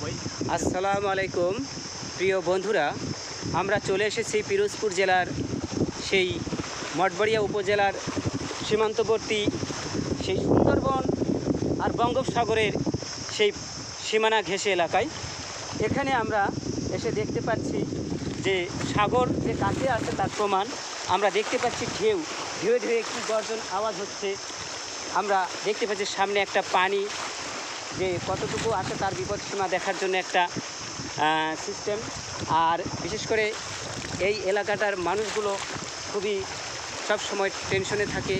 আসসালামু আলাইকুম প্রিয় বন্ধুরা, আমরা চলে এসেছি পিরোজপুর জেলার সেই মঠবাড়িয়া উপজেলার সীমান্তবর্তী সেই সুন্দরবন আর বঙ্গোপসাগরের সেই সীমানা ঘেঁষে এলাকায়। এখানে আমরা এসে দেখতে পাচ্ছি যে সাগর যে কাছে আছে তার প্রমাণ। আমরা দেখতে পাচ্ছি ঢেউ ধীরে ধীরে একটি গর্জন আওয়াজ হচ্ছে। আমরা দেখতে পাচ্ছি সামনে একটা পানি যে কতটুকু আছে তার বিপদসীমা দেখার জন্য একটা সিস্টেম। আর বিশেষ করে এই এলাকাটার মানুষগুলো খুবই সব সময় টেনশনে থাকে।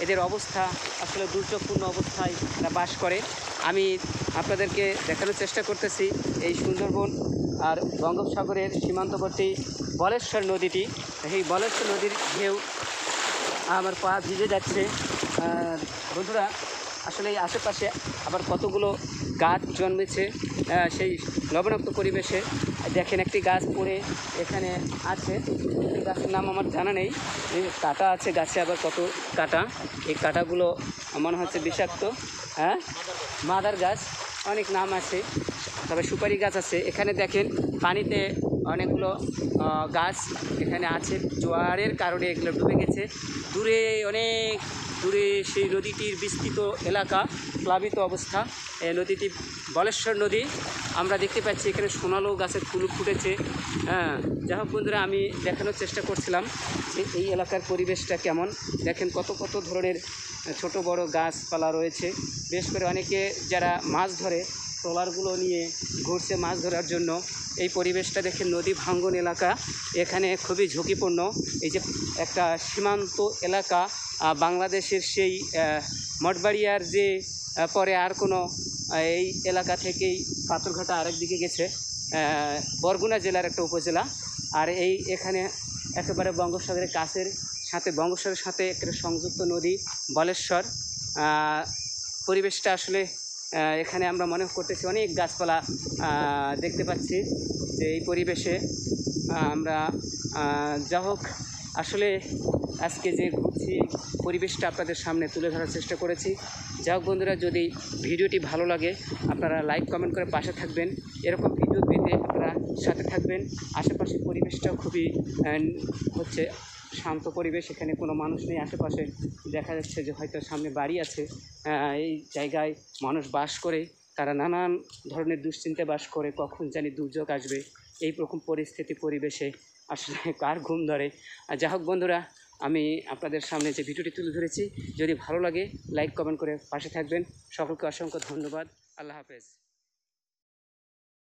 এদের অবস্থা আসলে দুর্যোগপূর্ণ অবস্থায় এরা বাস করে। আমি আপনাদেরকে দেখানোর চেষ্টা করতেছি এই সুন্দরবন আর বঙ্গোপসাগরের সীমান্তবর্তী বলেশ্বর নদীটি। এই বলেশ্বর নদীর ঢেউ আমার পা ভিজে যাচ্ছে। বন্ধুরা, আসলে এই আশেপাশে আবার কতগুলো গাছ জন্মেছে সেই লবণাক্ত পরিবেশে। দেখেন একটি গাছ পড়ে এখানে আছে, এই গাছের নাম আমার জানা নেই। এই কাঁটা আছে গাছে, আবার কত কাঁটা, এই কাঁটাগুলো মনে হচ্ছে বিষাক্ত। হ্যাঁ, মাদার গাছ, অনেক নাম আছে, তবে সুপারি গাছ আছে। এখানে দেখেন পানিতে অনেকগুলো গাছ এখানে আছে, জোয়ারের কারণে এগুলো ডুবে গেছে। দূরে অনেক দূরে সেই নদীটির বিস্তৃত এলাকা, প্লাবিত অবস্থা। এই নদীটি বলেশ্বর নদী। আমরা দেখতে পাচ্ছি এখানে সোনালো গাছের ফুল ফুটেছে। হ্যাঁ, যাই হোক বন্ধুরা, আমি দেখানোর চেষ্টা করছিলাম যে এই এলাকার পরিবেশটা কেমন। দেখেন কত কত ধরনের ছোট বড় গাছপালা রয়েছে। বিশেষ করে অনেকে যারা মাছ ধরে ট্রলারগুলো নিয়ে ঘুরছে মাছ ধরার জন্য। এই পরিবেশটা দেখেন, নদী ভাঙ্গন এলাকা, এখানে খুবই ঝুঁকিপূর্ণ। এই যে একটা সীমান্ত এলাকা, বাংলাদেশের সেই মঠবাড়িয়ার যে পরে আর কোনো এই এলাকা থেকেই পাথরঘাটা আরেক দিকে গেছে, বরগুনা জেলার একটা উপজেলা। আর এই এখানে একেবারে বঙ্গোপসাগরের কাছের সাথে, বঙ্গোপসাগরের সাথে একটা সংযুক্ত নদী বলেশ্বর। পরিবেশটা আসলে এখানে আমরা মনে করতেছি অনেক গাছপালা দেখতে পাচ্ছি যে এই পরিবেশে আমরা যা হোক আসলে আজকে যে ঘুরছি পরিবেশটা আপনাদের সামনে তুলে ধরার চেষ্টা করেছি। যা হোক বন্ধুরা, যদি ভিডিওটি ভালো লাগে আপনারা লাইক কমেন্ট করে পাশে থাকবেন। এরকম ভিডিও পেতে আপনারা সাথে থাকবেন। আশেপাশের পরিবেশটাও খুবই হচ্ছে শান্ত পরিবেশ, এখানে কোনো মানুষ নেই। আশেপাশে দেখা যাচ্ছে যে হয়তো সামনে বাড়ি আছে, এই জায়গায় মানুষ বাস করে, তারা নানান ধরনের দুশ্চিন্তায় বাস করে, কখন জানি দুর্যোগ আসবে। এই রকম পরিস্থিতি পরিবেশে আসলে কার ঘুম ধরে। যা হোক বন্ধুরা, আমি আপনাদের সামনে যে ভিডিওটি তুলে ধরেছি, যদি ভালো লাগে লাইক কমেন্ট করে পাশে থাকবেন। সকলকে অসংখ্য ধন্যবাদ। আল্লাহ হাফেজ।